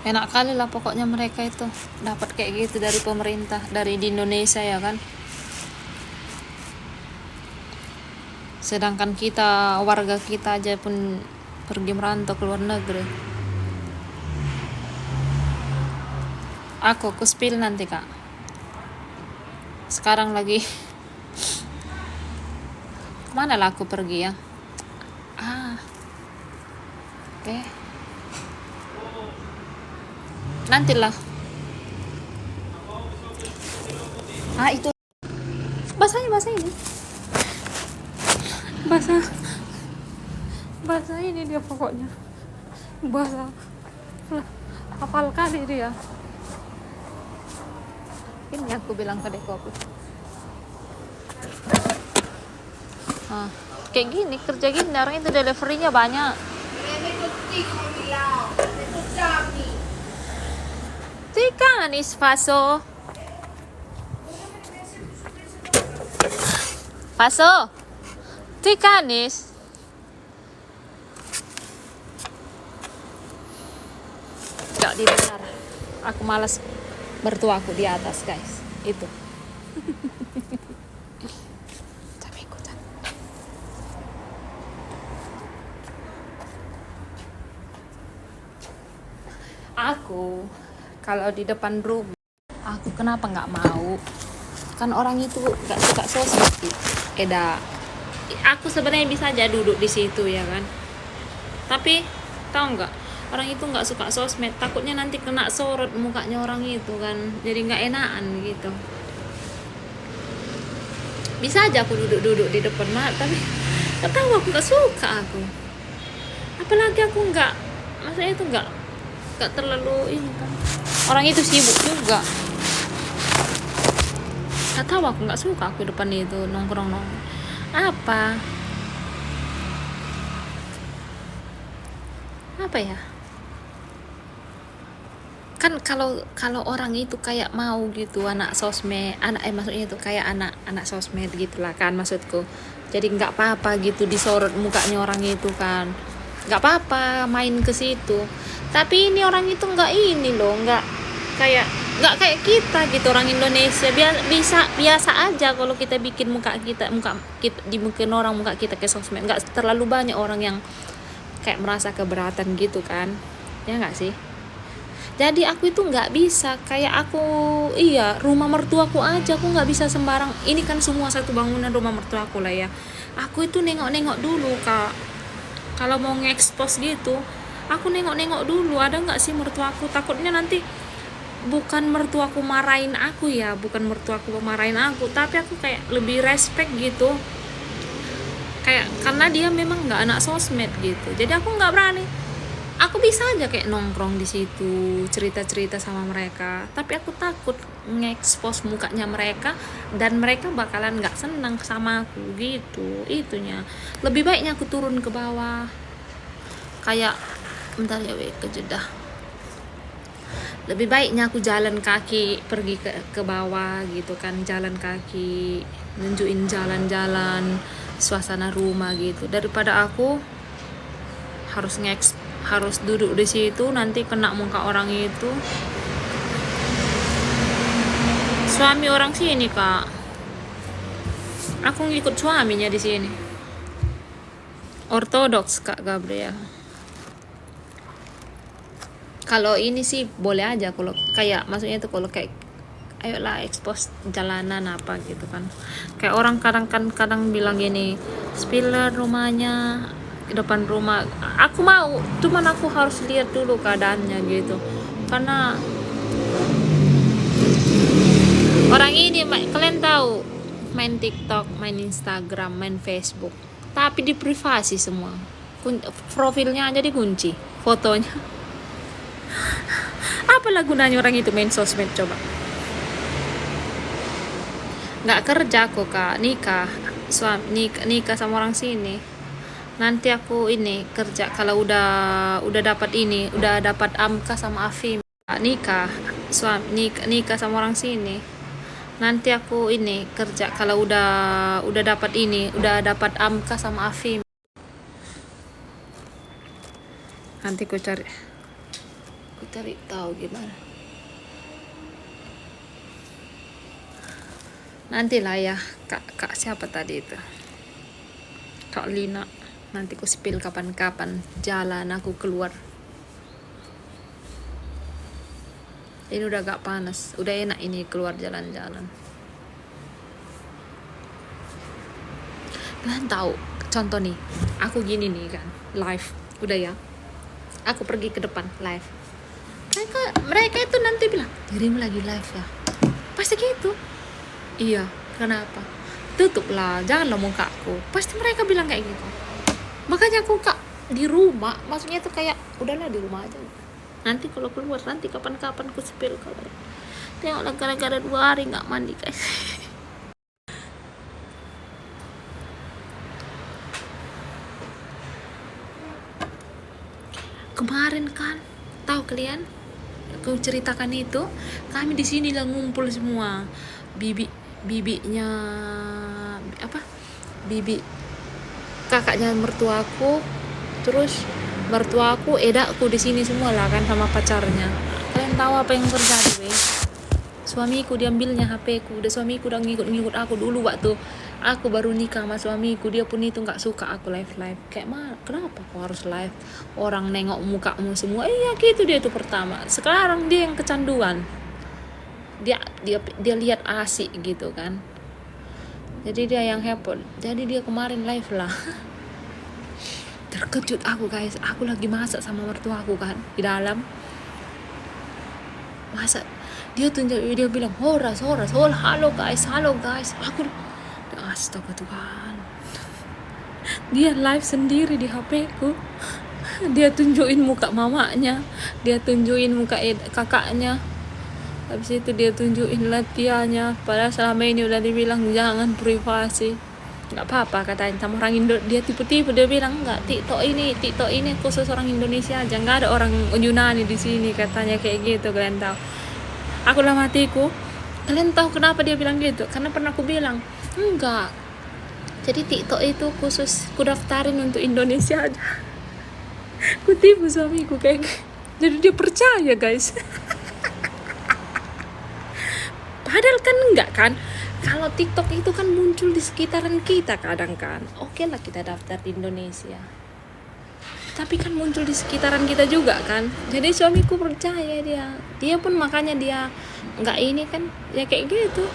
Enak kali lah pokoknya mereka itu dapat kayak gitu dari pemerintah, dari di Indonesia ya kan. Sedangkan kita, warga kita aja pun pergi merantau ke luar negeri. Aku spill nanti Kak. Sekarang lagi kemana lah aku pergi ya? Oke. Nantilah. Itu bahasa ini. Bahasa ini dia pokoknya. Bahasa hafal kali dia. Ini aku bilang ke Deko aku. Kayak gini, kerja gini, orang itu deliverynya banyak. Tika anis faso. Paso, Tikanis. Gak didengar. Aku malas mertuaku di atas, guys. Itu. Aku kalau di depan rumah, aku kenapa nggak mau? Kan orang itu nggak suka sosmed gitu. Aku sebenarnya bisa aja duduk di situ ya kan. Tapi tahu nggak, orang itu nggak suka sosmed, takutnya nanti kena sorot mukanya orang itu kan, jadi nggak enakan gitu. Bisa aja aku duduk di depan tapi nggak tahu, aku nggak suka aku. Apalagi aku nggak, maksudnya itu nggak terlalu ini kan. Orang itu sibuk juga. Nggak tahu, aku nggak suka aku depan itu nongkrong apa ya, kan kalau orang itu kayak mau gitu anak sosmed, maksudnya itu kayak anak sosmed gitulah kan maksudku. Jadi nggak apa-apa gitu disorot mukanya orang itu kan, nggak apa-apa main ke situ. Tapi ini orang itu nggak ini loh, nggak kayak kita gitu, orang Indonesia biasa aja kalau kita bikin muka kita dibikin orang muka kita ke sosmed. Nggak terlalu banyak orang yang kayak merasa keberatan gitu kan, ya nggak sih? Jadi aku itu nggak bisa kayak rumah mertuaku aja aku nggak bisa sembarang. Ini kan semua satu bangunan rumah mertuaku lah ya. Aku itu nengok dulu kak, kalau mau nge-expose gitu aku nengok dulu ada nggak sih mertuaku. Takutnya nanti bukan mertuaku marahin aku ya, tapi aku kayak lebih respect gitu, kayak karena dia memang nggak anak sosmed gitu. Jadi aku nggak berani. Aku bisa aja kayak nongkrong di situ, cerita sama mereka, tapi aku takut nge-expose mukanya mereka dan mereka bakalan nggak senang sama aku gitu. Itunya lebih baiknya aku turun ke bawah, kayak bentar ya ke Jeddah. Lebih baiknya aku jalan kaki pergi ke bawah gitu kan, jalan kaki nunjukin jalan-jalan suasana rumah gitu, daripada aku harus duduk di situ nanti kena muka orang itu. Suami orang sini kak, aku ngikut suaminya di sini, ortodoks kak Gabriel. Kalau ini sih boleh aja, kalau kayak maksudnya itu kalau kayak ayolah expose jalanan apa gitu kan. Kayak orang kadang bilang gini, spiller rumahnya depan rumah. Aku mau, cuman aku harus lihat dulu keadaannya gitu. Karena orang ini kalian tahu main TikTok, main Instagram, main Facebook, tapi di privasi semua. Profilnya aja dikunci, fotonya. Apalah gunanya orang itu main sosmed coba? Nggak kerja kok kak, nikah sama orang sini. Nanti aku ini kerja kalau udah dapat AMKA sama Afim. Nikah sama orang sini. Nanti aku ini kerja kalau udah dapat AMKA sama Afim. Nanti aku cari tahu gimana. Nantilah ya kak siapa tadi itu, Kak Lina. Nanti aku spill kapan-kapan jalan aku keluar. Ini udah agak panas, udah enak ini keluar jalan-jalan. Kalian tahu contoh nih, aku gini nih kan live, udah ya, aku pergi ke depan live, mereka itu nanti bilang, dirimu lagi live ya, pasti gitu. Iya, kenapa? Tutuplah, janganlah mukaku. Pasti mereka bilang kayak gitu. Makanya aku kak di rumah, maksudnya itu kayak udahlah di rumah aja. Nanti kalau keluar nanti kapan-kapan ku spill kalau. Tengoklah gara-gara 2 hari nggak mandi guys. Kemarin kan, tahu kalian? Aku ceritakan itu, kami di sini lah ngumpul semua, bibinya bibi kakaknya mertuaku, terus mertuaku, edakku di sini semua lah kan sama pacarnya. Kalian tahu apa yang terjadi, weh? Suamiku diambilnya HP ku. Udah suamiku udah ngikut aku dulu waktu aku baru nikah sama suamiku. Dia pun itu nggak suka aku live. Kayak kenapa aku harus live? Orang nengok mukamu semua. Iya gitu dia tuh pertama. Sekarang dia yang kecanduan. Dia lihat asik gitu kan. Jadi dia yang heboh. Jadi dia kemarin live lah. Terkejut aku, guys. Aku lagi masak sama mertuaku kan di dalam. Masak. Dia bilang horas, halo guys. Aku astaga Tuhan. Dia live sendiri di HP ku. Dia tunjukin muka mamanya, dia tunjukin muka kakaknya. Habis itu dia tunjukin latihannya. Padahal selama ini udah dibilang jangan privasi. Nggak apa-apa katanya sama orang Indo. Dia tipe-tipe dia bilang enggak, TikTok ini khusus orang Indonesia aja, nggak ada orang Yunani di sini katanya kayak gitu. Kalian tahu? Aku dalam hatiku, kalian tahu kenapa dia bilang gitu? Karena pernah aku bilang enggak. Jadi TikTok itu khusus ku daftarin untuk Indonesia aja. Ku tipu suamiku kayak gitu. Jadi dia percaya, guys. Padahal kan enggak kan. Kalau TikTok itu kan muncul di sekitaran kita kadang kan. Oke lah kita daftar di Indonesia. Tapi kan muncul di sekitaran kita juga kan. Jadi suamiku percaya dia. Dia pun makanya dia enggak ini kan. Ya kayak gitu.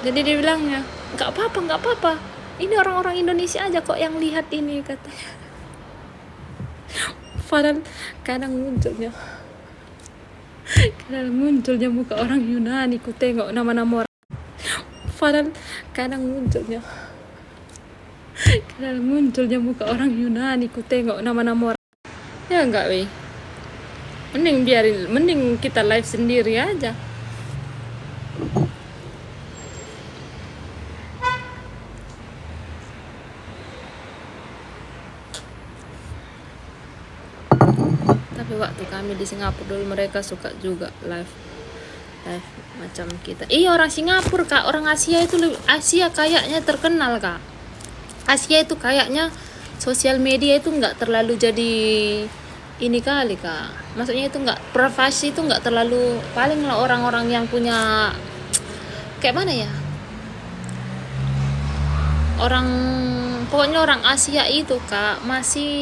Jadi dia bilangnya, enggak apa-apa. Ini orang-orang Indonesia aja kok yang lihat ini katanya. Padahal kadang munculnya muka orang Yunani. Ku tengok nama-nama orang. Padahal kadang munculnya muka orang Yunani. Ku tengok nama-nama orang. Ya enggak weh. Mending kita live sendiri aja. Tapi waktu kami di Singapura dulu mereka suka juga live macam kita. Orang Singapura kak, orang Asia kayaknya terkenal kak. Asia itu kayaknya sosial media itu nggak terlalu jadi ini kali kak. Maksudnya itu nggak privasi, itu nggak terlalu. Paling lah orang-orang yang punya kayak mana ya, pokoknya orang Asia itu kak masih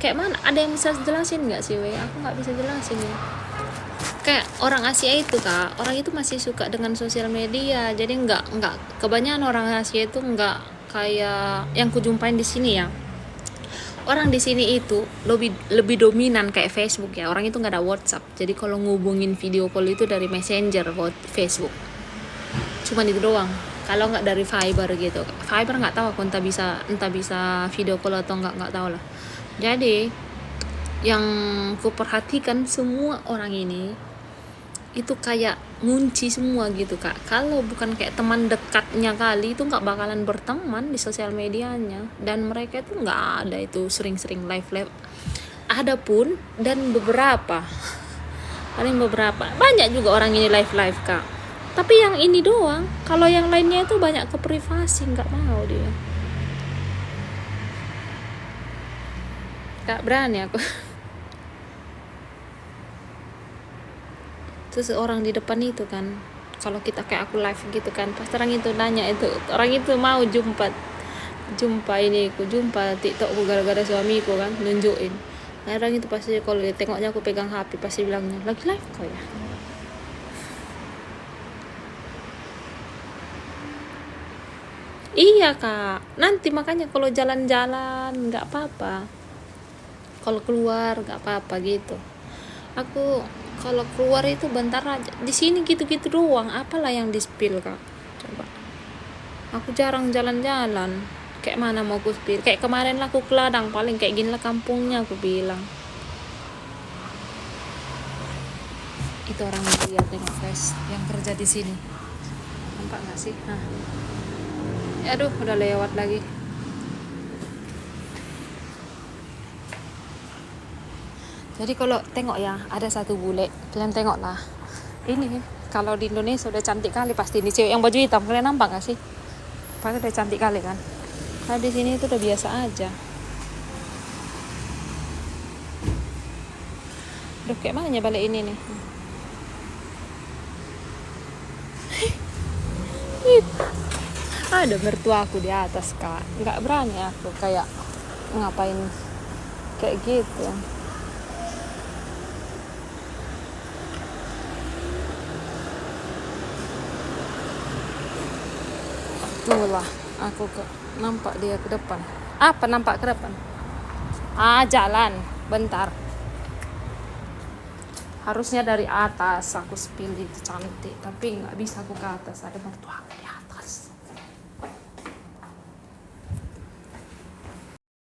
kayak mana. Ada yang bisa jelasin nggak sih weh? Aku nggak bisa jelasin ya. Kayak orang Asia itu kak, orang itu masih suka dengan sosial media. Jadi nggak kebanyakan orang Asia itu nggak kayak yang kujumpain di sini ya. Orang di sini itu lebih dominan kayak Facebook ya. Orang itu nggak ada WhatsApp. Jadi kalau ngubungin video call itu dari Messenger Facebook. Cuman itu doang. Kalau nggak dari Viber gitu. Viber nggak tahu aku entah bisa video call atau nggak tahu lah. Jadi yang kuperhatikan semua orang ini itu kayak ngunci semua gitu kak. Kalau bukan kayak teman dekatnya kali itu nggak bakalan berteman di sosial medianya. Dan mereka itu nggak ada itu sering-sering live. Ada pun dan paling beberapa banyak juga orang ini live kak. Tapi yang ini doang. Kalau yang lainnya itu banyak ke privasi, nggak mau dia. Nggak berani aku. Terus orang di depan itu kan, kalau kita kayak aku live gitu kan, pas orang itu nanya itu, orang itu mau jumpa TikTokku gara-gara suamiku kan nunjukin. Nah orang itu pasti kalau dia tengoknya aku pegang HP pasti bilangnya lagi live kok ya. Iya kak, nanti makanya kalau jalan-jalan nggak apa-apa, kalau keluar nggak apa-apa gitu. Aku kalau keluar itu bentar aja. Di sini gitu-gitu doang. Apalah yang di-spill kak? Coba. Aku jarang jalan-jalan. Kayak mana mau aku spill? Kayak kemarin lah aku ke ladang, paling kayak gini lah kampungnya aku bilang. Itu orang lihat tengok guys, yang kerja di sini. Nampak nggak sih? Nah. Aduh, udah lewat lagi. Jadi kalau tengok ya, ada satu bule, kalian tengok lah. Ini kalau di Indonesia udah cantik kali pasti ini cewek yang baju hitam. Kalian nampak gak sih? Pasti udah cantik kali kan. Kalau di sini itu udah biasa aja. Duh, kayak mana balik ini nih? Ada mertua aku di atas, Kak. Nggak berani aku kayak ngapain kayak gitu. Tunggulah, aku nampak dia ke depan. Apa nampak ke depan? Jalan. Bentar. Harusnya dari atas aku spill itu cantik, tapi nggak bisa aku ke atas, ada mertua aku di atas.